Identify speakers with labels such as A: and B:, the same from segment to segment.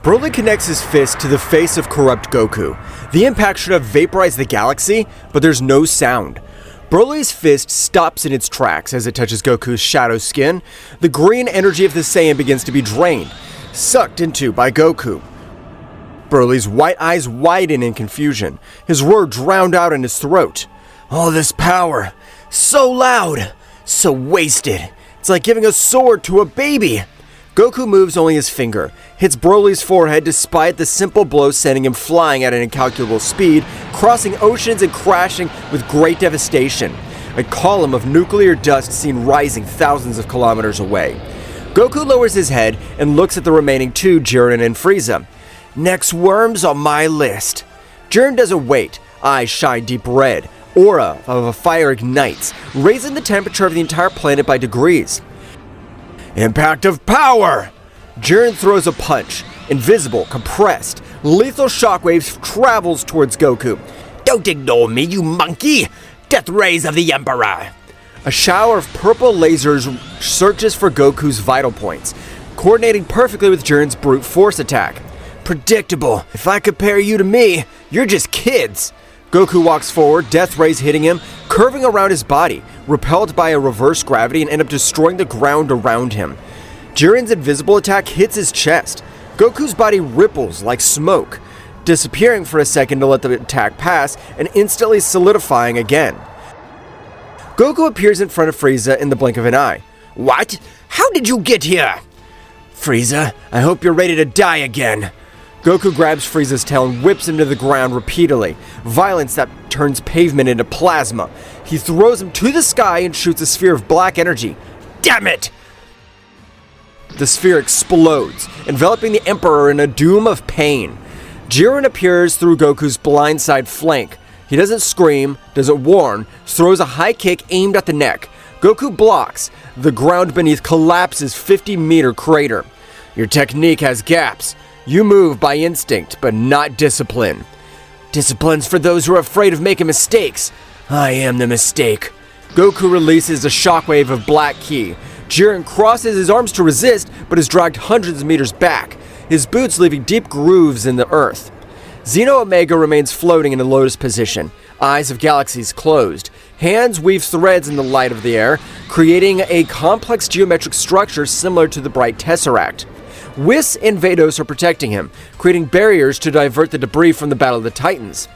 A: Broly connects his fist to the face of corrupt Goku. The impact should have vaporized the galaxy, but there's no sound. Broly's fist stops in its tracks as it touches Goku's shadow skin. The green energy of the Saiyan begins to be drained, sucked into by Goku. Broly's white eyes widen in confusion, his word drowned out in his throat. All this power, so loud, so wasted. It's like giving a sword to a baby. Goku moves only his finger, hits Broly's forehead despite the simple blow sending him flying at an incalculable speed, crossing oceans and crashing with great devastation. A column of nuclear dust seen rising thousands of kilometers away. Goku lowers his head and looks at the remaining two, Jiren and Frieza. Next worms on my list. Jiren doesn't wait, eyes shine deep red. Aura of a fire ignites, raising the temperature of the entire planet by degrees. Impact of power! Jiren throws a punch. Invisible, compressed, lethal shockwaves travels towards Goku. Don't ignore me, you monkey! Death rays of the Emperor! A shower of purple lasers searches for Goku's vital points, coordinating perfectly with Jiren's brute force attack. Predictable. If I compare you to me, you're just kids. Goku walks forward, death rays hitting him, curving around his body, repelled by a reverse gravity and end up destroying the ground around him. Jiren's invisible attack hits his chest. Goku's body ripples like smoke, disappearing for a second to let the attack pass and instantly solidifying again. Goku appears in front of Frieza in the blink of an eye. What? How did you get here? Frieza, I hope you're ready to die again. Goku grabs Frieza's tail and whips him to the ground repeatedly, violence that turns pavement into plasma. He throws him to the sky and shoots a sphere of black energy. Damn it! The sphere explodes, enveloping the Emperor in a doom of pain. Jiren appears through Goku's blindside flank. He doesn't scream, doesn't warn, throws a high kick aimed at the neck. Goku blocks. The ground beneath collapses 50-meter crater. Your technique has gaps. You move by instinct, but not discipline. Discipline's for those who are afraid of making mistakes. I am the mistake. Goku releases a shockwave of black ki. Jiren crosses his arms to resist, but is dragged hundreds of meters back, his boots leaving deep grooves in the earth. Zeno Omega remains floating in a lotus position, eyes of galaxies closed. Hands weave threads in the light of the air, creating a complex geometric structure similar to the bright Tesseract. Whis and Vados are protecting him, creating barriers to divert the debris from the Battle of the Titans.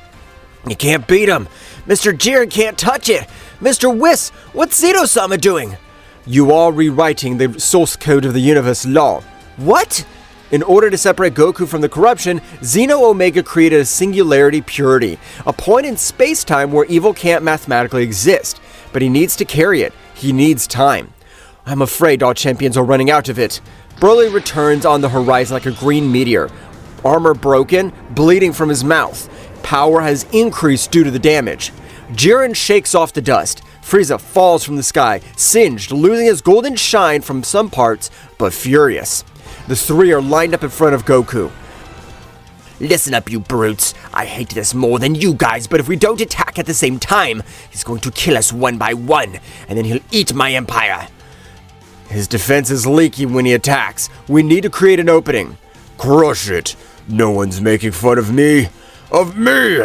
A: You can't beat him. Mr. Jiren can't touch it. Mr. Whis, what's Zeno-sama doing? You are rewriting the source code of the universe law. What? In order to separate Goku from the corruption, Zeno Omega created a singularity purity, a point in space-time where evil can't mathematically exist. But he needs to carry it. He needs time. I'm afraid all champions are running out of it. Broly returns on the horizon like a green meteor. Armor broken, bleeding from his mouth. Power has increased due to the damage. Jiren shakes off the dust. Frieza falls from the sky, singed, losing his golden shine from some parts, but furious. The three are lined up in front of Goku. Listen up, you brutes. I hate this more than you guys, but if we don't attack at the same time, he's going to kill us one by one, and then he'll eat my empire. His defense is leaky when he attacks. We need to create an opening. Crush it. No one's making fun of me. Of me!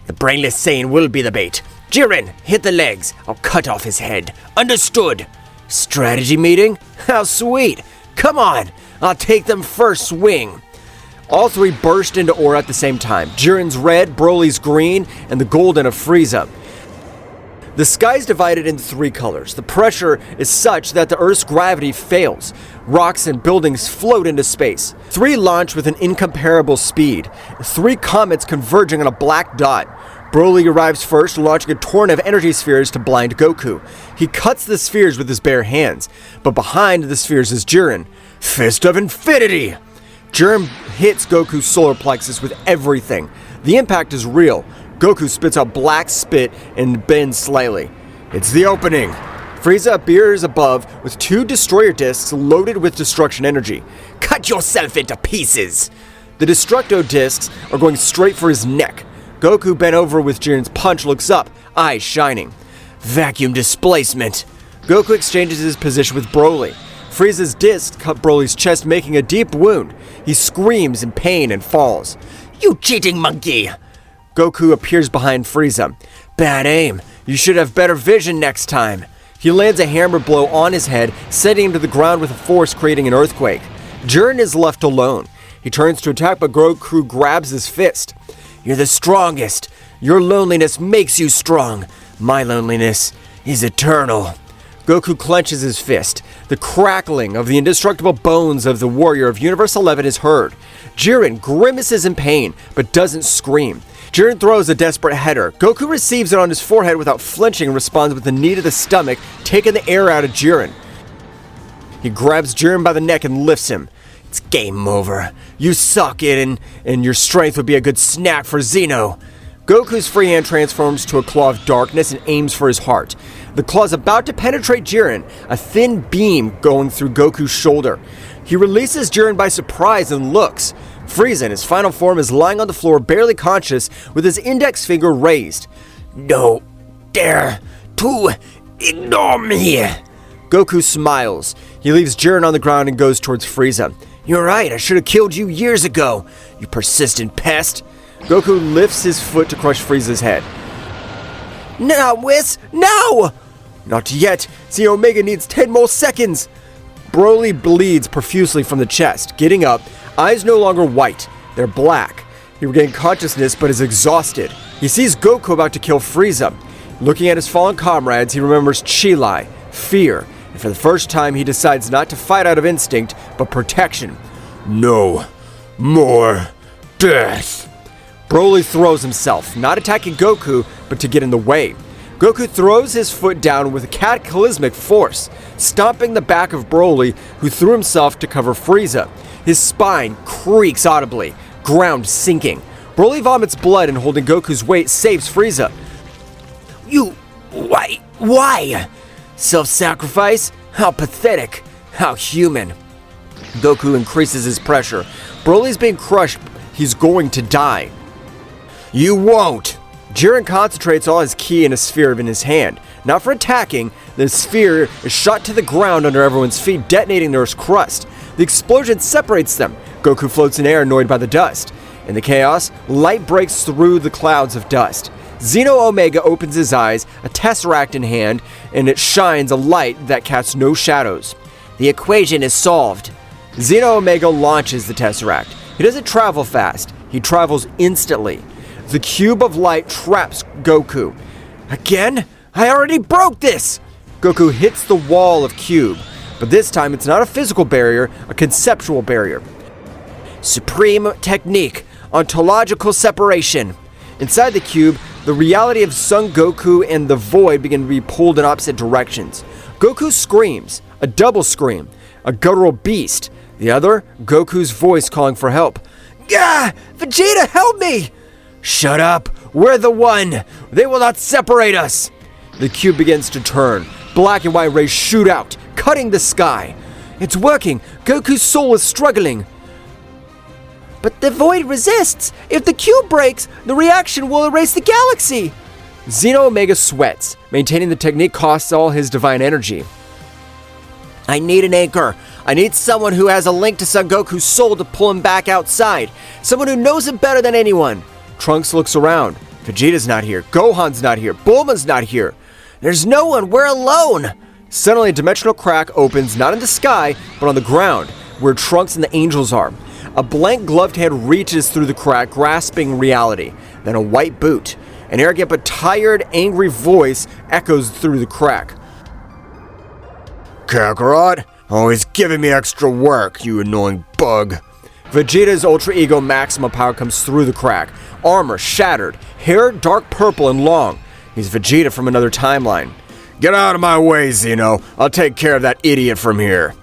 A: The brainless Saiyan will be the bait. Jiren, hit the legs. I'll cut off his head. Understood. Strategy meeting? How sweet. Come on. I'll take them first swing. All three burst into aura at the same time. Jiren's red, Broly's green, and the golden of Frieza. The sky is divided into three colors. The pressure is such that the Earth's gravity fails. Rocks and buildings float into space. Three launch with an incomparable speed. Three comets converging on a black dot. Broly arrives first, launching a torrent of energy spheres to blind Goku. He cuts the spheres with his bare hands, but behind the spheres is Jiren. Fist of Infinity! Jiren hits Goku's solar plexus with everything. The impact is real. Goku spits out black spit and bends slightly. It's the opening. Frieza appears above with two destroyer discs loaded with destruction energy. Cut yourself into pieces! The Destructo discs are going straight for his neck. Goku, bent over with Jiren's punch, looks up, eyes shining. Vacuum displacement. Goku exchanges his position with Broly. Frieza's disc cut Broly's chest, making a deep wound. He screams in pain and falls.
B: You cheating monkey!
A: Goku appears behind Frieza. Bad aim. You should have better vision next time. He lands a hammer blow on his head, sending him to the ground with a force, creating an earthquake. Jiren is left alone. He turns to attack, but Goku grabs his fist. You're the strongest. Your loneliness makes you strong. My loneliness is eternal. Goku clenches his fist. The crackling of the indestructible bones of the warrior of Universe 11 is heard. Jiren grimaces in pain, but doesn't scream. Jiren throws a desperate header. Goku receives it on his forehead without flinching and responds with a knee to the stomach, taking the air out of Jiren. He grabs Jiren by the neck and lifts him. It's game over. You suck, Iden, and your strength would be a good snack for Zeno. Goku's free hand transforms to a claw of darkness and aims for his heart. The claw is about to penetrate Jiren, a thin beam going through Goku's shoulder. He releases Jiren by surprise and looks. Frieza, in his final form, is lying on the floor, barely conscious, with his index finger raised.
B: No dare to ignore me.
A: Goku smiles. He leaves Jiren on the ground and goes towards Frieza. You're right, I should have killed you years ago, you persistent pest. Goku lifts his foot to crush Frieza's head.
B: No, Whis, no!
A: Not yet. Zeno Omega needs 10 more seconds. Broly bleeds profusely from the chest. Getting up, eyes no longer white. They're black. He regained consciousness but is exhausted. He sees Goku about to kill Frieza. Looking at his fallen comrades, he remembers Chi-Lai, fear, and for the first time he decides not to fight out of instinct, but protection. No more death. Broly throws himself, not attacking Goku, but to get in the way. Goku throws his foot down with a cataclysmic force, stomping the back of Broly, who threw himself to cover Frieza. His spine creaks audibly, ground sinking. Broly vomits blood and, holding Goku's weight, saves Frieza.
B: Why?
A: Self-sacrifice? How pathetic. How human. Goku increases his pressure. Broly's being crushed. He's going to die. You won't! Jiren concentrates all his ki in a sphere in his hand. Not for attacking, the sphere is shot to the ground under everyone's feet, detonating the Earth's crust. The explosion separates them. Goku floats in air, annoyed by the dust. In the chaos, light breaks through the clouds of dust. Zeno Omega opens his eyes, a tesseract in hand, and it shines a light that casts no shadows. The equation is solved. Zeno Omega launches the tesseract. He doesn't travel fast. He travels instantly. The cube of light traps Goku. Again? I already broke this! Goku hits the wall of cube, but this time it's not a physical barrier, a conceptual barrier. Supreme technique, ontological separation. Inside the cube, the reality of Son Goku and the Void begin to be pulled in opposite directions. Goku screams, a double scream, a guttural beast. The other, Goku's voice calling for help. Gah! Vegeta, help me! Shut up! We're the one! They will not separate us! The cube begins to turn. Black and white rays shoot out, cutting the sky. It's working! Goku's soul is struggling. But the Void resists! If the cube breaks, the reaction will erase the galaxy! Zeno Omega sweats. Maintaining the technique costs all his divine energy. I need an anchor. I need someone who has a link to Son Goku's soul to pull him back outside. Someone who knows it better than anyone. Trunks looks around. Vegeta's not here. Gohan's not here. Bulma's not here. There's no one. We're alone. Suddenly, a dimensional crack opens, not in the sky, but on the ground, where Trunks and the angels are. A blank gloved hand reaches through the crack, grasping reality. Then a white boot. An arrogant but tired, angry voice echoes through the crack. Kakarot, always giving me extra work, you annoying bug. Vegeta's Ultra Ego Maximum power comes through the crack. Armor shattered, hair dark purple and long. He's Vegeta from another timeline. Get out of my way, Zeno. I'll take care of that idiot from here.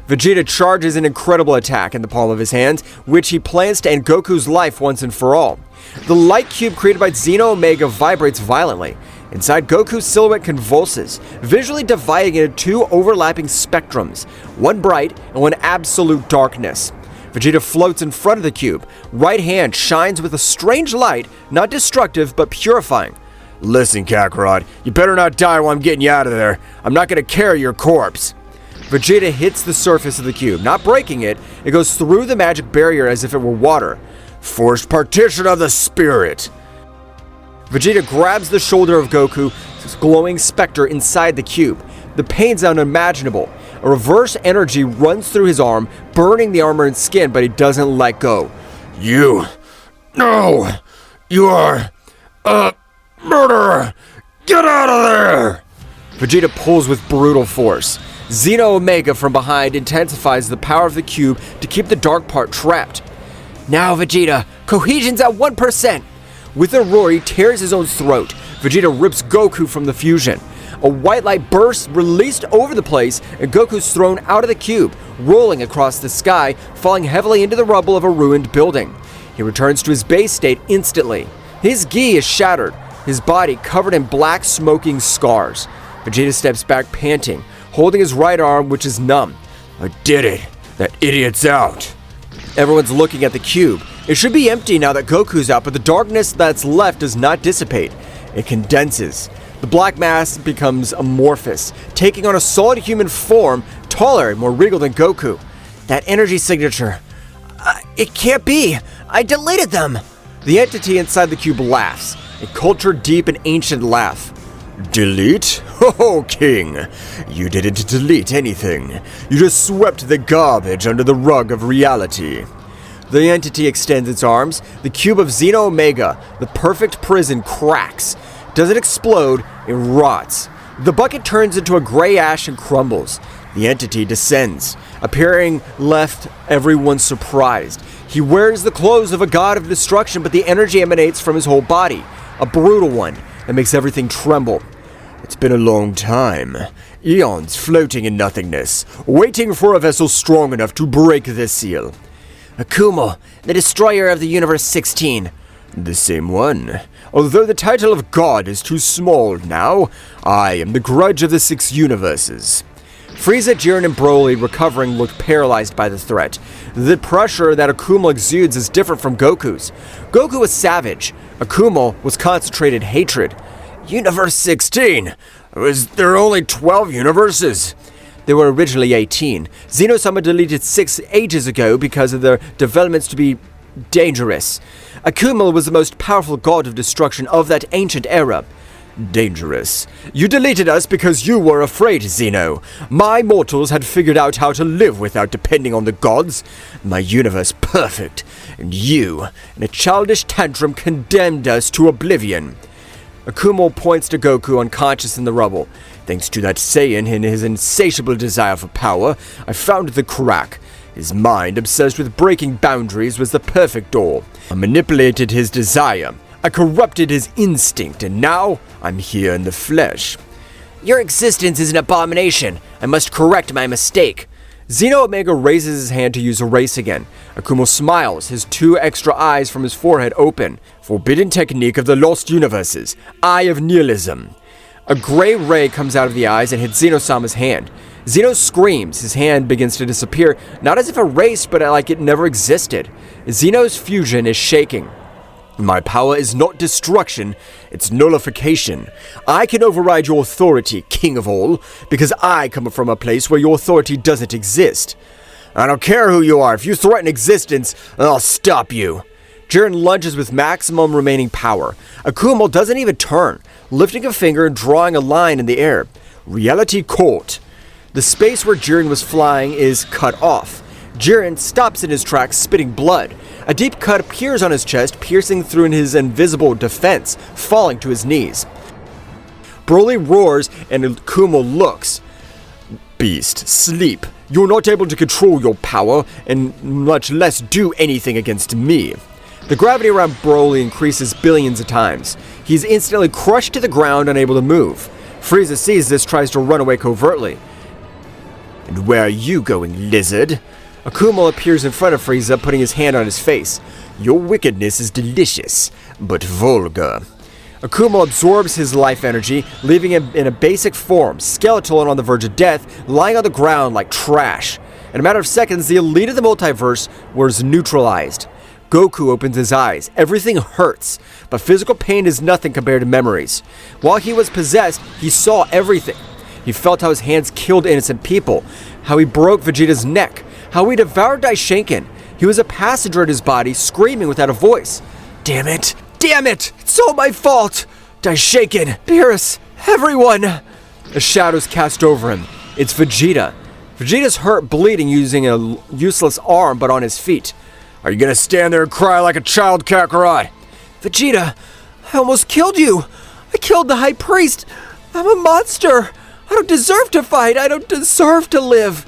A: Vegeta charges an incredible attack in the palm of his hand, which he plans to end Goku's life once and for all. The light cube created by Zeno Omega vibrates violently. Inside, Goku's silhouette convulses, visually dividing into two overlapping spectrums, one bright and one absolute darkness. Vegeta floats in front of the cube. Right hand shines with a strange light, not destructive but purifying. Listen, Kakarot, you better not die while I'm getting you out of there. I'm not going to carry your corpse. Vegeta hits the surface of the cube, not breaking it. It goes through the magic barrier as if it were water. Forced partition of the spirit. Vegeta grabs the shoulder of Goku, glowing specter inside the cube. The pain's unimaginable. A reverse energy runs through his arm, burning the armor and skin, but he doesn't let go.
B: No! You are a murderer! Get out of there!
A: Vegeta pulls with brutal force. Zeno Omega from behind intensifies the power of the cube to keep the dark part trapped.
B: Now, Vegeta, cohesion's at 1%!
A: With a roar, he tears his own throat. Vegeta rips Goku from the fusion. A white light bursts, released over the place, and Goku's thrown out of the cube, rolling across the sky, falling heavily into the rubble of a ruined building. He returns to his base state instantly. His gi is shattered, his body covered in black smoking scars. Vegeta steps back panting, holding his right arm, which is numb.
B: I did it! That idiot's out!
A: Everyone's looking at the cube. It should be empty now that Goku's out, but the darkness that's left does not dissipate. It condenses. The black mass becomes amorphous, taking on a solid human form, taller and more regal than Goku.
B: That energy signature. It can't be! I deleted them!
A: The entity inside the cube laughs, a cultured, deep, and ancient laugh.
B: Delete? Oh, King! You didn't delete anything. You just swept the garbage under the rug of reality.
A: The entity extends its arms. The cube of Zeno Omega, the perfect prison, cracks. Doesn't explode, it rots. The bucket turns into a gray ash and crumbles. The entity descends, appearing left everyone surprised. He wears the clothes of a god of destruction, but the energy emanates from his whole body, a brutal one that makes everything tremble.
B: It's been a long time. Eons floating in nothingness, waiting for a vessel strong enough to break the seal.
C: Akumo, the destroyer of the Universe-16.
B: The same one. Although the title of God is too small now, I am the grudge of the 6 universes.
A: Frieza, Jiren, and Broly, recovering, looked paralyzed by the threat. The pressure that Akumo exudes is different from Goku's. Goku was savage. Akumo was concentrated hatred.
B: Universe-16? Was there only 12 universes?
A: There were originally 18. Zeno-sama deleted 6 ages ago because of their developments to be dangerous. Akumo was the most powerful god of destruction of that ancient era.
B: Dangerous. You deleted us because you were afraid, Zeno. My mortals had figured out how to live without depending on the gods. My universe perfect. And you, in a childish tantrum, condemned us to oblivion.
A: Akumo points to Goku unconscious in the rubble.
B: Thanks to that Saiyan and his insatiable desire for power, I found the crack. His mind, obsessed with breaking boundaries, was the perfect door. I manipulated his desire. I corrupted his instinct, and now I'm here in the flesh.
C: Your existence is an abomination. I must correct my mistake.
A: Zeno Omega raises his hand to use erase again. Akumo smiles, his 2 extra eyes from his forehead open.
B: Forbidden technique of the lost universes. Eye of nihilism.
A: A gray ray comes out of the eyes and hits Zeno-sama's hand. Zeno screams. His hand begins to disappear, not as if erased, but like it never existed. Zeno's fusion is shaking.
B: My power is not destruction, it's nullification. I can override your authority, king of all, because I come from a place where your authority doesn't exist. I don't care who you are, if you threaten existence, I'll stop you.
A: Jiren lunges with maximum remaining power. Akumo doesn't even turn, lifting a finger and drawing a line in the air.
B: Reality caught.
A: The space where Jiren was flying is cut off. Jiren stops in his tracks, spitting blood. A deep cut appears on his chest, piercing through his invisible defense, falling to his knees. Broly roars and Akumo looks.
B: Beast, sleep. You're not able to control your power, and much less do anything against me.
A: The gravity around Broly increases billions of times. He's instantly crushed to the ground, unable to move. Frieza sees this, tries to run away covertly.
B: And where are you going, lizard?
A: Akumo appears in front of Frieza, putting his hand on his face.
B: Your wickedness is delicious, but vulgar.
A: Akumo absorbs his life energy, leaving him in a basic form, skeletal and on the verge of death, lying on the ground like trash. In a matter of seconds, the elite of the multiverse was neutralized. Goku opens his eyes. Everything hurts, but physical pain is nothing compared to memories. While he was possessed, he saw everything. He felt how his hands killed innocent people, how he broke Vegeta's neck, how he devoured Daishinken. He was a passenger in his body, screaming without a voice. Damn it! Damn it! It's all my fault! Daishinken, Beerus, everyone! A shadow's cast over him. It's Vegeta. Vegeta's hurt, bleeding, using a useless arm, but on his feet. Are you gonna stand there and cry like a child, Kakarot? Vegeta, I almost killed you! I killed the High Priest! I'm a monster! I don't deserve to fight! I don't deserve to live!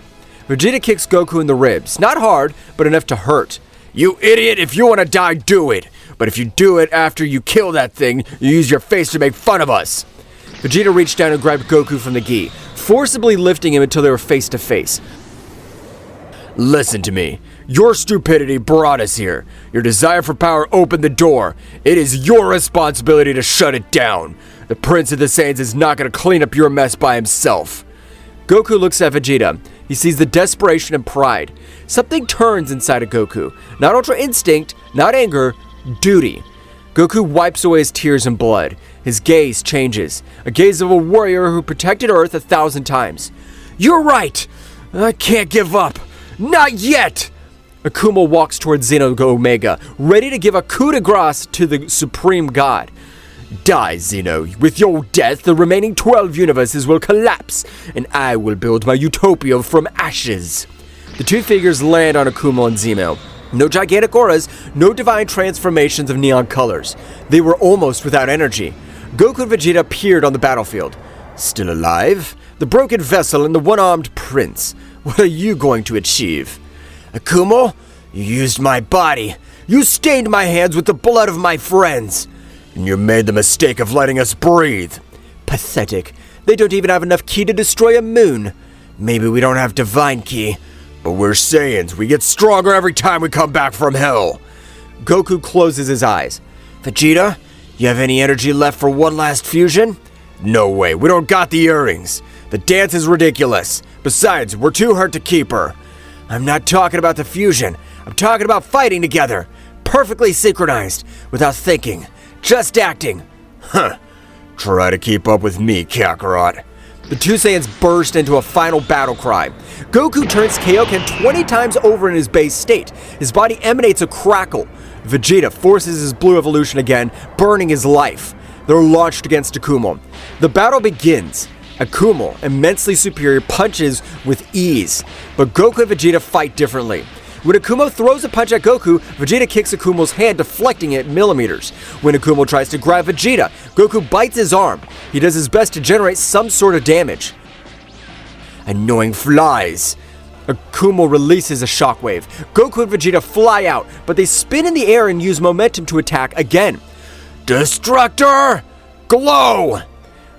A: Vegeta kicks Goku in the ribs. Not hard, but enough to hurt. You idiot! If you want to die, do it! But if you do it after you kill that thing, you use your face to make fun of us! Vegeta reached down and grabbed Goku from the gi, forcibly lifting him until they were face to face. Listen to me. Your stupidity brought us here. Your desire for power opened the door. It is your responsibility to shut it down. The Prince of the Saiyans is not going to clean up your mess by himself. Goku looks at Vegeta. He sees the desperation and pride. Something turns inside of Goku. Not Ultra Instinct, not anger, duty. Goku wipes away his tears and blood. His gaze changes. A gaze of a warrior who protected Earth 1,000 times. You're right! I can't give up. Not yet! Akumo walks towards Zeno Omega, ready to give a coup de grace to the Supreme God. Die, Zeno. With your death, the remaining 12 universes will collapse, and I will build my utopia from ashes. The two figures land on Akumo and Zeno. No gigantic auras, no divine transformations of neon colors. They were almost without energy. Goku and Vegeta appeared on the battlefield. Still alive? The broken vessel and the one-armed prince. What are you going to achieve? Akumo, you used my body. You stained my hands with the blood of my friends. And you made the mistake of letting us breathe. Pathetic. They don't even have enough ki to destroy a moon. Maybe we don't have divine ki. But we're Saiyans. We get stronger every time we come back from hell. Goku closes his eyes. Vegeta, you have any energy left for one last fusion? No way. We don't got the earrings. The dance is ridiculous. Besides, we're too hurt to keep her. I'm not talking about the fusion. I'm talking about fighting together. Perfectly synchronized. Without thinking. Just acting. Huh. Try to keep up with me, Kakarot. The two Saiyans burst into a final battle cry. Goku turns Kaioken 20 times over in his base state. His body emanates a crackle. Vegeta forces his blue evolution again, burning his life. They're launched against Akumo. The battle begins. Akumo, immensely superior, punches with ease. But Goku and Vegeta fight differently. When Akumo throws a punch at Goku, Vegeta kicks Akumo's hand, deflecting it millimeters. When Akumo tries to grab Vegeta, Goku bites his arm. He does his best to generate some sort of damage. Annoying flies. Akumo releases a shockwave. Goku and Vegeta fly out, but they spin in the air and use momentum to attack again. Destructor! Glow!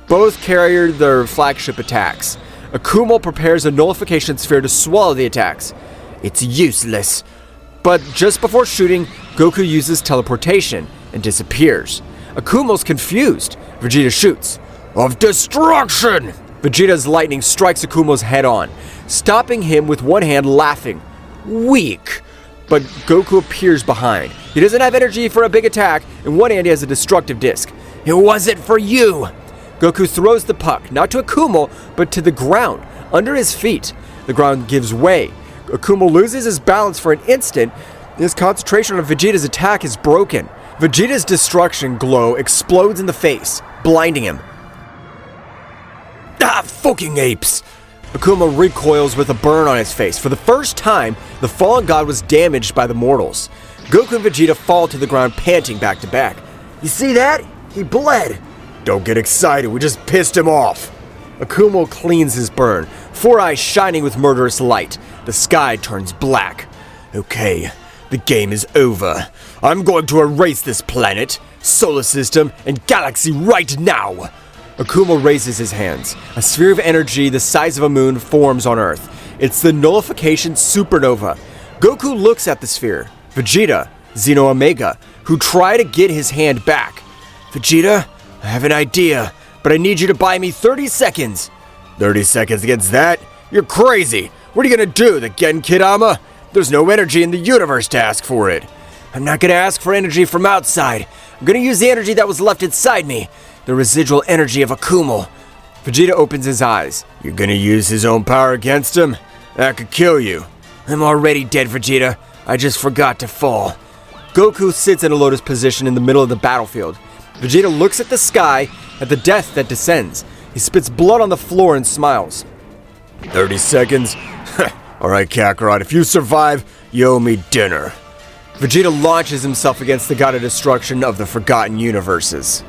A: Both carry their flagship attacks. Akumo prepares a nullification sphere to swallow the attacks. It's useless. But just before shooting, Goku uses teleportation and disappears. Akumo's confused. Vegeta shoots. Of destruction! Vegeta's lightning strikes Akumo's head on, stopping him with one hand, laughing. Weak. But Goku appears behind. He doesn't have energy for a big attack. In one hand, he has a destructive disc. It wasn't for you! Goku throws the puck, not to Akumo, but to the ground, under his feet. The ground gives way. Akumo loses his balance for an instant. His concentration on Vegeta's attack is broken. Vegeta's destruction glow explodes in the face, blinding him. Ah, fucking apes! Akumo recoils with a burn on his face. For the first time, the fallen god was damaged by the mortals. Goku and Vegeta fall to the ground, panting back to back. You see that? He bled. Don't get excited, we just pissed him off. Akumo cleans his burn, 4 eyes shining with murderous light. The sky turns black. Okay, the game is over. I'm going to erase this planet, solar system, and galaxy right now. Akumo raises his hands. A sphere of energy the size of a moon forms on Earth. It's the nullification supernova. Goku looks at the sphere. Vegeta, Zeno Omega, who try to get his hand back. Vegeta, I have an idea, but I need you to buy me 30 seconds. 30 seconds against that? You're crazy. What are you gonna do, the Genkidama? There's no energy in the universe to ask for it. I'm not gonna ask for energy from outside. I'm gonna use the energy that was left inside me. The residual energy of Akumo. Vegeta opens his eyes.
B: You're gonna use his own power against him? That could kill you.
C: I'm already dead, Vegeta. I just forgot to fall.
A: Goku sits in a lotus position in the middle of the battlefield. Vegeta looks at the sky, at the death that descends. He spits blood on the floor and smiles.
B: 30 seconds? Alright, Kakarot, if you survive, you owe me dinner.
A: Vegeta launches himself against the god of destruction of the Forgotten Universes.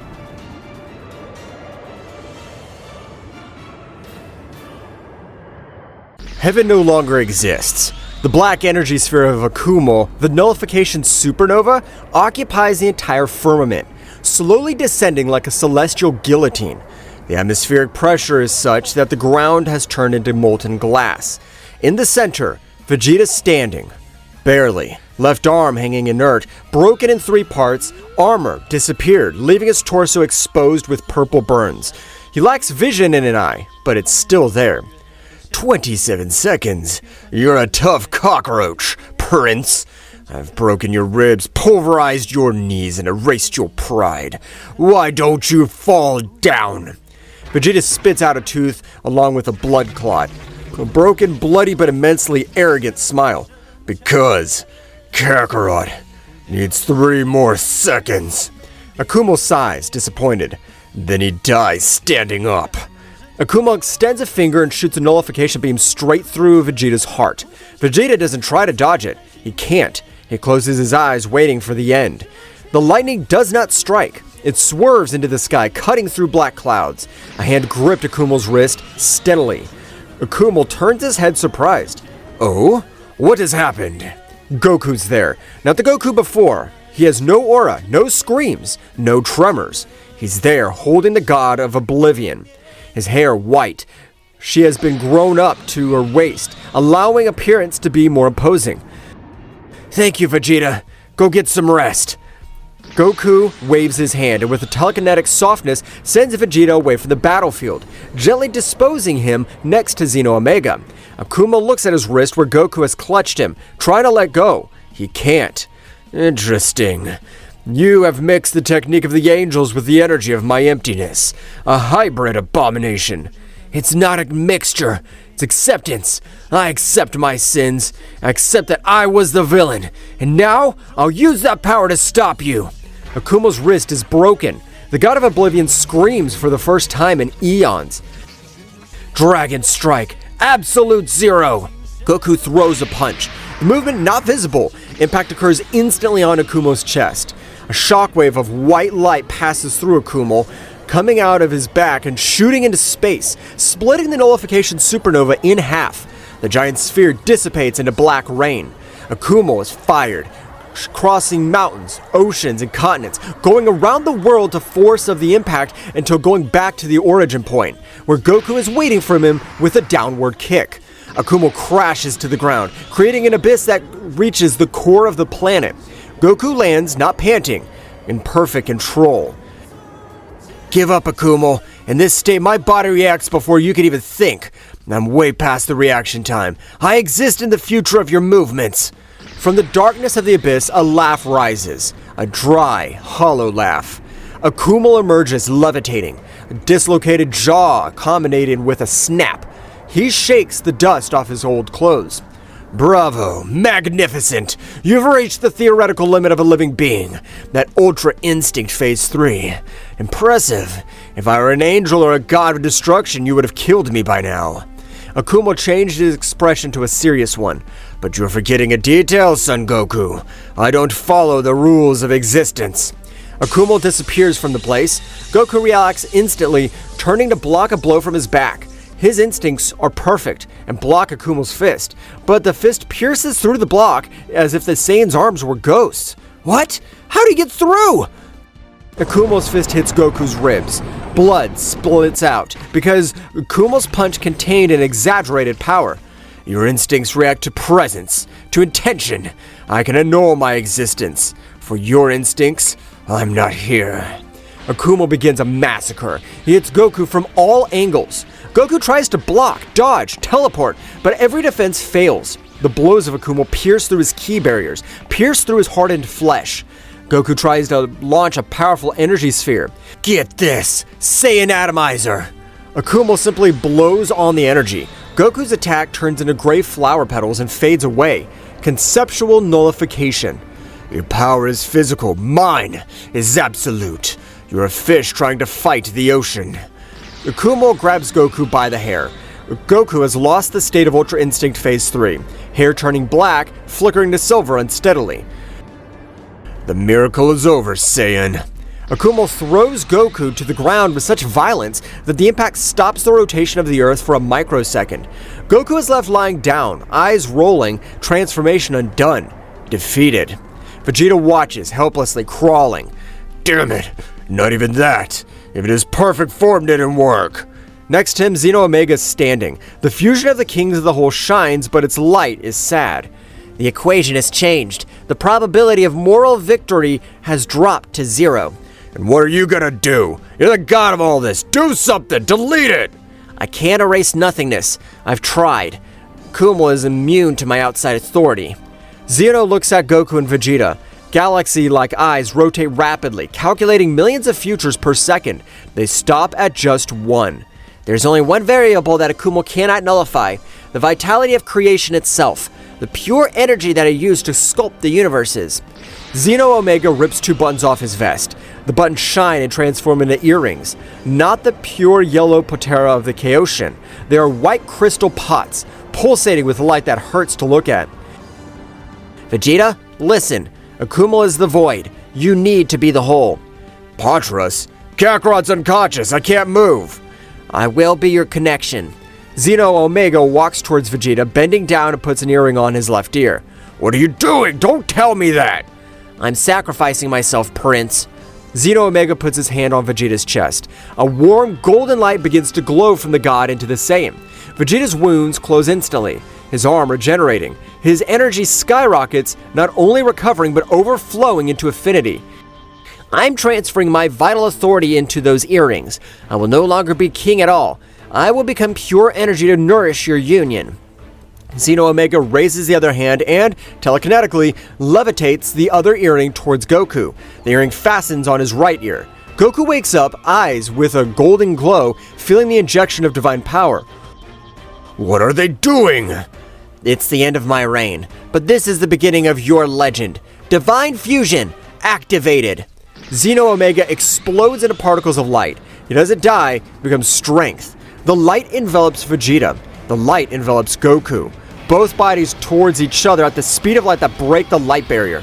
A: Heaven no longer exists. The black energy sphere of Akumo, the nullification supernova, occupies the entire firmament, slowly descending like a celestial guillotine. The atmospheric pressure is such that the ground has turned into molten glass. In the center, Vegeta's standing. Barely. Left arm hanging inert, broken in 3 parts, armor disappeared, leaving his torso exposed with purple burns. He lacks vision in an eye, but it's still there.
B: 27 seconds. You're a tough cockroach, Prince. I've broken your ribs, pulverized your knees, and erased your pride. Why don't you fall down?
A: Vegeta spits out a tooth along with a blood clot. A broken, bloody, but immensely arrogant smile.
B: Because Kakarot needs 3 more seconds.
A: Akumo sighs, disappointed.
B: Then he dies standing up.
A: Akumo extends a finger and shoots a nullification beam straight through Vegeta's heart. Vegeta doesn't try to dodge it. He can't. He closes his eyes, waiting for the end. The lightning does not strike. It swerves into the sky, cutting through black clouds. A hand gripped Akumo's wrist steadily. Akumo turns his head surprised.
B: Oh? What has happened?
A: Goku's there. Not the Goku before. He has no aura, no screams, no tremors. He's there, holding the god of oblivion. His hair white. She has been grown up to her waist, allowing appearance to be more imposing.
C: Thank you, Vegeta. Go get some rest.
A: Goku waves his hand and with a telekinetic softness sends Vegeta away from the battlefield, gently disposing him next to Zeno Omega. Akumo looks at his wrist where Goku has clutched him, trying to let go. He can't.
B: Interesting. You have mixed the technique of the angels with the energy of my emptiness. A hybrid abomination.
C: It's not a mixture. It's acceptance. I accept my sins. I accept that I was the villain. And now, I'll use that power to stop you.
A: Akumo's wrist is broken. The god of oblivion screams for the first time in eons.
C: Dragon Strike. Absolute Zero.
A: Goku throws a punch. The movement not visible. Impact occurs instantly on Akumo's chest. A shockwave of white light passes through Akumo, coming out of his back and shooting into space, splitting the nullification supernova in half. The giant sphere dissipates into black rain. Akumo is fired, crossing mountains, oceans, and continents, going around the world to force of the impact until going back to the origin point, where Goku is waiting for him with a downward kick. Akumo crashes to the ground, creating an abyss that reaches the core of the planet. Goku lands, not panting, in perfect control.
C: Give up, Akumo. In this state, my body reacts before you can even think. I'm way past the reaction time. I exist in the future of your movements.
A: From the darkness of the abyss, a laugh rises. A dry, hollow laugh. Akumo emerges levitating, a dislocated jaw accommodated with a snap. He shakes the dust off his old clothes.
C: Bravo, magnificent. You've reached the theoretical limit of a living being. That Ultra Instinct Phase 3. Impressive. If I were an angel or a god of destruction, you would have killed me by now.
A: Akumo changed his expression to a serious one.
C: But you're forgetting a detail, Son Goku. I don't follow the rules of existence.
A: Akumo disappears from the place. Goku reacts instantly, turning to block a blow from his back. His instincts are perfect and block Akumo's fist, but the fist pierces through the block as if the Saiyan's arms were ghosts.
C: What? How do you get through?
A: Akumo's fist hits Goku's ribs. Blood splits out because Akumo's punch contained an exaggerated power.
C: Your instincts react to presence, to intention. I can annul my existence. For your instincts, I'm not here.
A: Akumo begins a massacre. He hits Goku from all angles. Goku tries to block, dodge, teleport, but every defense fails. The blows of Akumo pierce through his ki barriers, pierce through his hardened flesh. Goku tries to launch a powerful energy sphere.
C: Get this, Saiyan Atomizer.
A: Akumo simply blows on the energy. Goku's attack turns into gray flower petals and fades away. Conceptual nullification.
C: Your power is physical. Mine is absolute. You're a fish trying to fight the ocean.
A: Akumo grabs Goku by the hair. Goku has lost the state of Ultra Instinct Phase 3, hair turning black, flickering to silver unsteadily.
C: The miracle is over, Saiyan.
A: Akumo throws Goku to the ground with such violence that the impact stops the rotation of the Earth for a microsecond. Goku is left lying down, eyes rolling, transformation undone, defeated. Vegeta watches, helplessly crawling.
C: Damn it, not even that. Even his perfect form didn't work.
A: Next to him, Zeno Omega is standing. The fusion of the Kings of the Whole shines, but its light is sad. The equation has changed. The probability of moral victory has dropped to 0.
C: And what are you gonna do? You're the god of all this. Do something. Delete it.
A: I can't erase nothingness. I've tried. Akumo is immune to my outside authority. Zeno looks at Goku and Vegeta. Galaxy-like eyes rotate rapidly, calculating millions of futures per second. They stop at just 1. There's only one variable that Akumo cannot nullify: the vitality of creation itself, the pure energy that I used to sculpt the universes. Zeno Omega rips 2 buttons off his vest. The buttons shine and transform into earrings. Not the pure yellow Potera of the Chaosian. They are white crystal pots, pulsating with light that hurts to look at. Vegeta, listen. Akumo is the void. You need to be the whole.
C: Patras? Kakarot's unconscious. I can't move.
A: I will be your connection. Zeno Omega walks towards Vegeta, bending down and puts an earring on his left ear.
C: What are you doing? Don't tell me that.
A: I'm sacrificing myself, Prince. Zeno Omega puts his hand on Vegeta's chest. A warm, golden light begins to glow from the god into the Saiyan. Vegeta's wounds close instantly, his arm regenerating. His energy skyrockets, not only recovering but overflowing into infinity. I'm transferring my vital authority into those earrings. I will no longer be king at all. I will become pure energy to nourish your union. Zeno Omega raises the other hand and, telekinetically, levitates the other earring towards Goku. The earring fastens on his right ear. Goku wakes up, eyes with a golden glow, feeling the injection of divine power.
C: What are they doing?
A: It's the end of my reign, but this is the beginning of your legend. Divine fusion, activated. Zeno Omega explodes into particles of light. He doesn't die, he becomes strength. The light envelops Vegeta. The light envelops Goku. Both bodies towards each other at the speed of light that break the light barrier.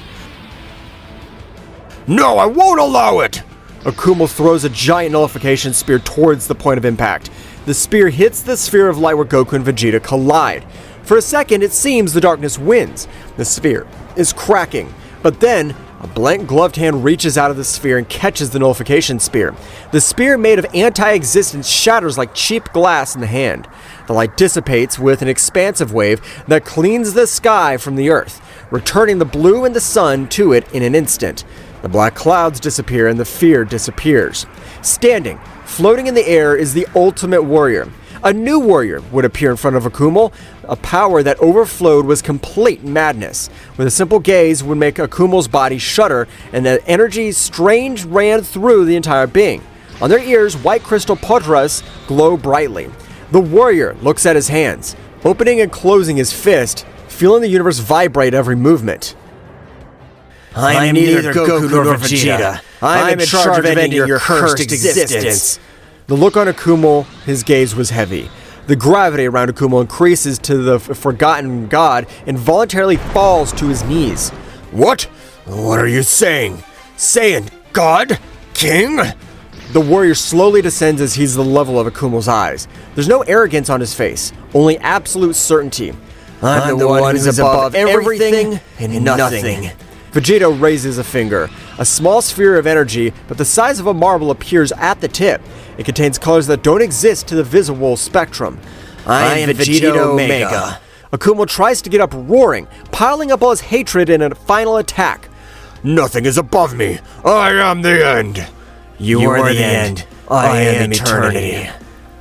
C: No, I won't allow it!
A: Akumo throws a giant nullification spear towards the point of impact. The spear hits the sphere of light where Goku and Vegeta collide. For a second, it seems the darkness wins. The sphere is cracking, but then a blank gloved hand reaches out of the sphere and catches the nullification spear. The spear made of anti-existence shatters like cheap glass in the hand. The light dissipates with an expansive wave that cleans the sky from the earth, returning the blue and the sun to it in an instant. The black clouds disappear and the fear disappears. Standing, floating in the air, is the ultimate warrior. A new warrior would appear in front of Akumo. A power that overflowed was complete madness. With a simple gaze would make Akumo's body shudder, and the energy strange ran through the entire being. On their ears, white crystal potras glow brightly. The warrior looks at his hands, opening and closing his fist, feeling the universe vibrate every movement.
C: I am neither Goku nor Vegeta. I am in charge of ending your cursed existence.
A: The look on Akumo, his gaze was heavy. The gravity around Akumo increases to the forgotten god and voluntarily falls to his knees.
C: What? What are you saying? Saiyan, God? King?
A: The warrior slowly descends as he's the level of Akumo's eyes. There's no arrogance on his face, only absolute certainty.
C: I'm the one who's above everything and nothing.
A: Vegito raises a finger. A small sphere of energy, but the size of a marble, appears at the tip. It contains colors that don't exist to the visible spectrum.
C: I am Vegetto Mega.
A: Akumo tries to get up, roaring, piling up all his hatred in a final attack.
C: Nothing is above me. I am the end.
A: You are the end. I am eternity.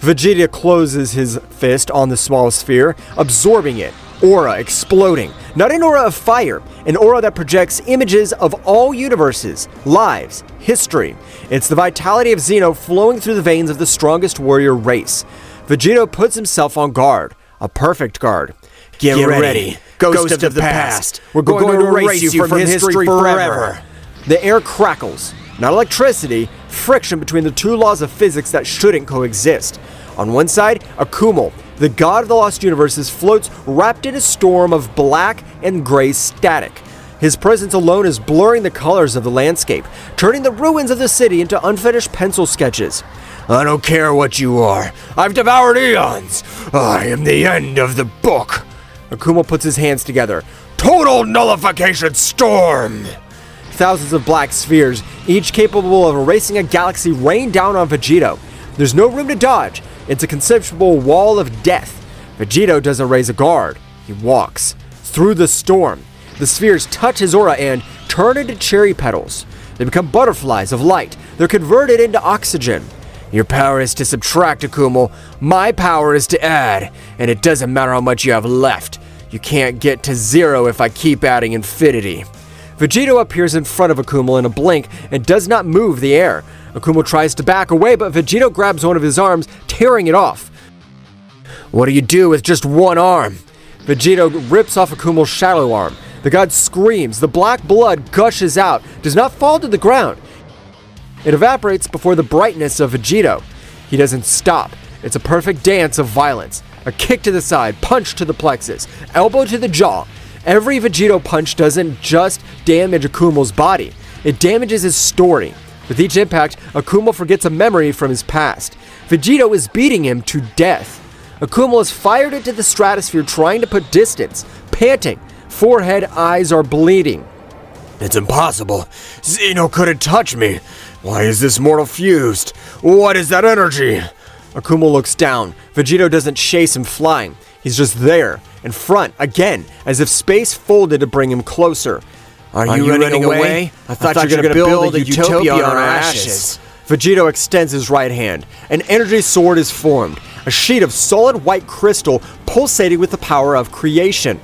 A: Vegeta closes his fist on the small sphere, absorbing it. aura exploding. Not an aura of fire, an aura that projects images of all universes, lives, history. It's the vitality of Zeno flowing through the veins of the strongest warrior race. Vegito puts himself on guard, a perfect guard.
C: Get ready. Ghost of the past. We're going to erase you from history forever.
A: The air crackles. Not electricity, friction between the two laws of physics that shouldn't coexist. On one side, Akumo, the god of the lost universes, floats wrapped in a storm of black and gray static. His presence alone is blurring the colors of the landscape, turning the ruins of the city into unfinished pencil sketches.
C: I don't care what you are. I've devoured eons. I am the end of the book.
A: Akumo puts his hands together.
C: Total nullification storm!
A: Thousands of black spheres, each capable of erasing a galaxy, rain down on Vegito. There's no room to dodge. It's a conceptual wall of death. Vegito doesn't raise a guard. He walks through the storm. The spheres touch his aura and turn into cherry petals. They become butterflies of light. They're converted into oxygen.
C: Your power is to subtract, Akumo. My power is to add. And it doesn't matter how much you have left. You can't get to zero if I keep adding infinity.
A: Vegito appears in front of Akumo in a blink and does not move the air. Akumo tries to back away, but Vegito grabs one of his arms, tearing it off.
C: What do you do with just one arm?
A: Vegito rips off Akumo's shadow arm. The god screams. The black blood gushes out, does not fall to the ground. It evaporates before the brightness of Vegito. He doesn't stop. It's a perfect dance of violence. A kick to the side, punch to the plexus, elbow to the jaw. Every Vegito punch doesn't just damage Akumo's body, it damages his story. With each impact, Akumo forgets a memory from his past. Vegito is beating him to death. Akumo is fired into the stratosphere trying to put distance, panting. Forehead, eyes are bleeding.
C: It's impossible. Zeno couldn't touch me. Why is this mortal fused? What is that energy?
A: Akumo looks down. Vegito doesn't chase him flying. He's just there, in front, again, as if space folded to bring him closer.
C: Are you running away? I thought you were going to build a utopia on our ashes.
A: Vegito extends his right hand. An energy sword is formed, a sheet of solid white crystal pulsating with the power of creation.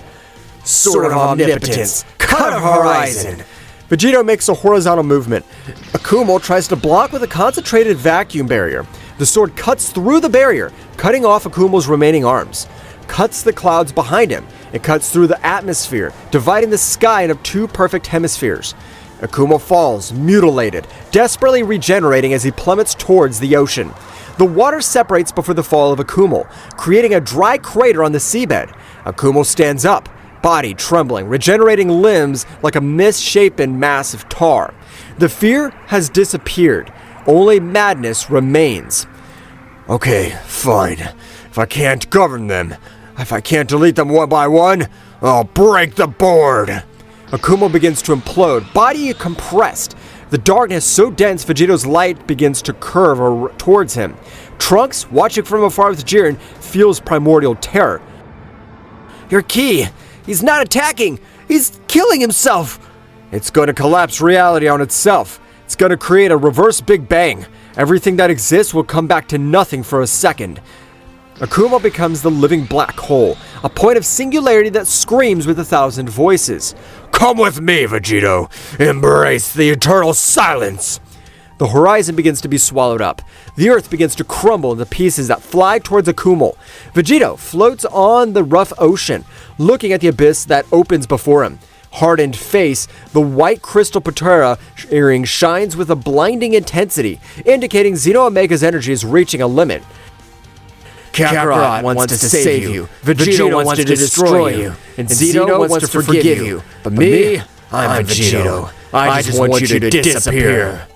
C: Sword of omnipotence, cut a horizon.
A: Vegito makes a horizontal movement. Akumo tries to block with a concentrated vacuum barrier. The sword cuts through the barrier, cutting off Akumo's remaining arms. Cuts the clouds behind him. It cuts through the atmosphere, dividing the sky into two perfect hemispheres. Akumo falls, mutilated, desperately regenerating as he plummets towards the ocean. The water separates before the fall of Akumo, creating a dry crater on the seabed. Akumo stands up, body trembling, regenerating limbs like a misshapen mass of tar. The fear has disappeared. Only madness remains.
C: Okay, fine. If I can't govern them, if I can't delete them one by one, I'll break the board.
A: Akumo begins to implode, body compressed. The darkness so dense Vegito's light begins to curve towards him. Trunks, watching from afar with Jiren, feels primordial terror.
C: Your key! He's not attacking! He's killing himself!
A: It's going to collapse reality on itself. It's going to create a reverse Big Bang. Everything that exists will come back to nothing for a second. Akumo becomes the living black hole, a point of singularity that screams with 1,000 voices.
C: Come with me, Vegito. Embrace the eternal silence.
A: The horizon begins to be swallowed up. The earth begins to crumble into pieces that fly towards Akumo. Vegito floats on the rough ocean, looking at the abyss that opens before him. Hardened face, the white crystal patera earring shines with a blinding intensity, indicating Zeno Omega's energy is reaching a limit.
C: Kakarot wants to save you. Vegito wants to destroy you. And Zeno wants to forgive you. But me, I'm Vegito. I just want you to disappear.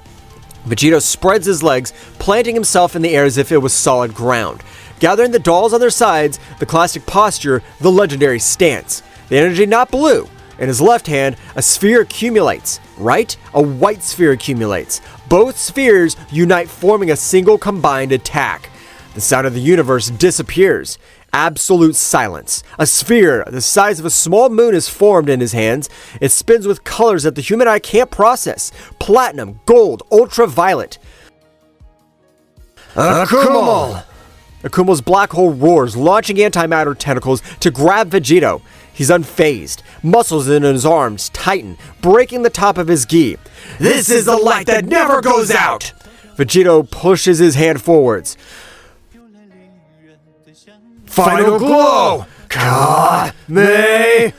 A: Vegito spreads his legs, planting himself in the air as if it was solid ground. Gathering the dolls on their sides, the classic posture, the legendary stance. The energy not blue. In his left hand, a sphere accumulates. Right? A white sphere accumulates. Both spheres unite, forming a single combined attack. The sound of the universe disappears. Absolute silence. A sphere the size of a small moon is formed in his hands. It spins with colors that the human eye can't process. Platinum, gold, ultraviolet.
C: Akumo!
A: Akumo's black hole roars, launching antimatter tentacles to grab Vegito. He's unfazed. Muscles in his arms tighten, breaking the top of his gi.
C: This is the light that never goes out!
A: Vegito pushes his hand forwards.
C: Final glow! Ka-me-ha-me!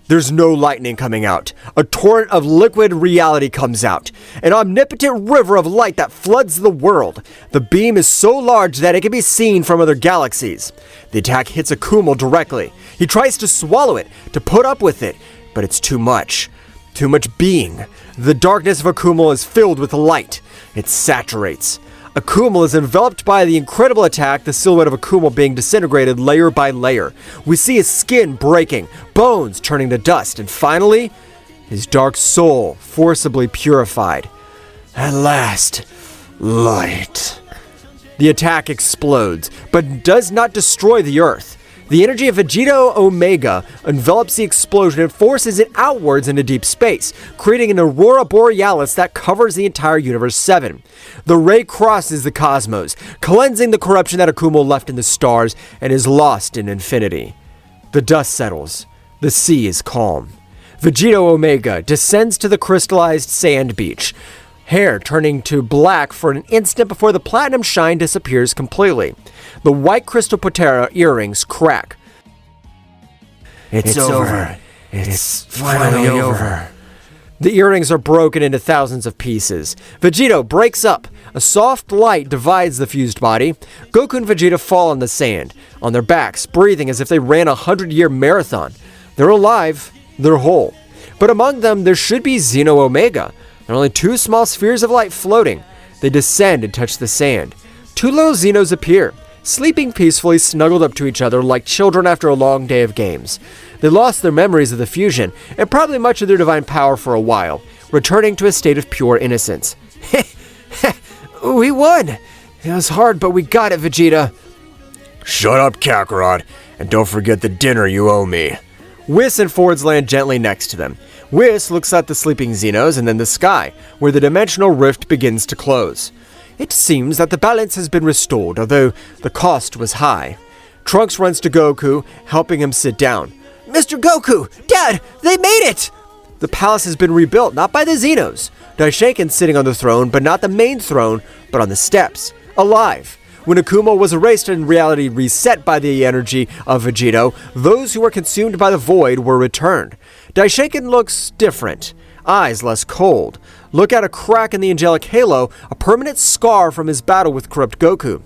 A: There's no lightning coming out. A torrent of liquid reality comes out. An omnipotent river of light that floods the world. The beam is so large that it can be seen from other galaxies. The attack hits Akumo directly. He tries to swallow it, to put up with it, but it's too much. Too much being. The darkness of Akumo is filled with light. It saturates. Akumo is enveloped by the incredible attack, the silhouette of Akumo being disintegrated layer by layer. We see his skin breaking, bones turning to dust, and finally, his dark soul forcibly purified. At last, light. The attack explodes, but does not destroy the Earth. The energy of Vegetto Omega envelops the explosion and forces it outwards into deep space, creating an aurora borealis that covers the entire Universe 7. The ray crosses the cosmos, cleansing the corruption that Akumo left in the stars and is lost in infinity. The dust settles. The sea is calm. Vegetto Omega descends to the crystallized sand beach, hair turning to black for an instant before the platinum shine disappears completely. The white crystal patera earrings crack.
C: It's over. It's finally over.
A: The earrings are broken into thousands of pieces. Vegito breaks up. A soft light divides the fused body. Goku and Vegeta fall on the sand, on their backs, breathing as if they ran a 100-year marathon. They're alive. They're whole. But among them, there should be Zeno Omega. There are only two small spheres of light floating. They descend and touch the sand. Two little Zenos appear, sleeping peacefully snuggled up to each other like children after a long day of games. They lost their memories of the fusion, and probably much of their divine power for a while, returning to a state of pure innocence. We won! It was hard, but we got it, Vegeta.
C: Shut up, Kakarot, and don't forget the dinner you owe me.
A: Whis and Fords land gently next to them. Whis looks at the sleeping Zenos and then the sky, where the dimensional rift begins to close. It seems that the balance has been restored, although the cost was high. Trunks runs to Goku, helping him sit down. Mr. Goku! Dad! They made it! The palace has been rebuilt, not by the Zenos. Daishinkan's sitting on the throne, but not the main throne, but on the steps. Alive. When Akumo was erased and reality reset by the energy of Vegito, those who were consumed by the void were returned. Daishinkan looks different. Eyes less cold. Look at a crack in the angelic halo, a permanent scar from his battle with corrupt Goku.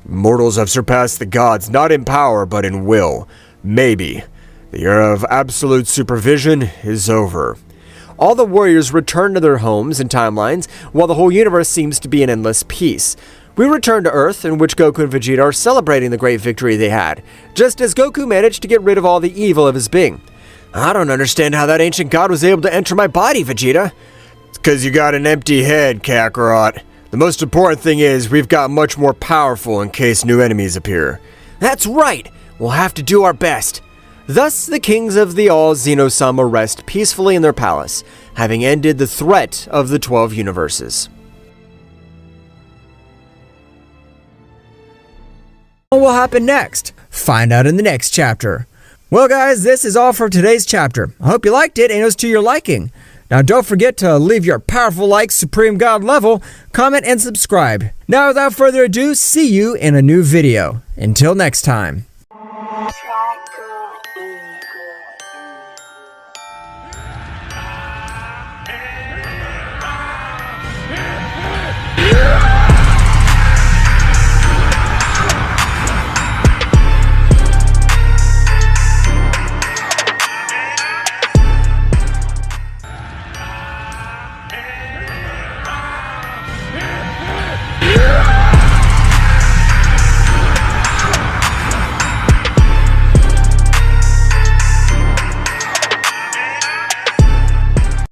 C: Mortals have surpassed the gods not in power but in will. Maybe. The era of absolute supervision is over.
A: All the warriors return to their homes and timelines, while the whole universe seems to be in endless peace. We return to Earth, in which Goku and Vegeta are celebrating the great victory they had, just as Goku managed to get rid of all the evil of his being. I don't understand how that ancient god was able to enter my body, Vegeta.
C: It's 'cause you got an empty head, Kakarot. The most important thing is we've got much more powerful in case new enemies appear.
A: That's right! We'll have to do our best. Thus, the kings of the all Zeno-sama rest peacefully in their palace, having ended the threat of the 12 universes. What will happen next? Find out in the next chapter. Well guys, this is all for today's chapter. I hope you liked it and it was to your liking. Now don't forget to leave your powerful like Supreme God level, comment and subscribe. Now without further ado, see you in a new video. Until next time.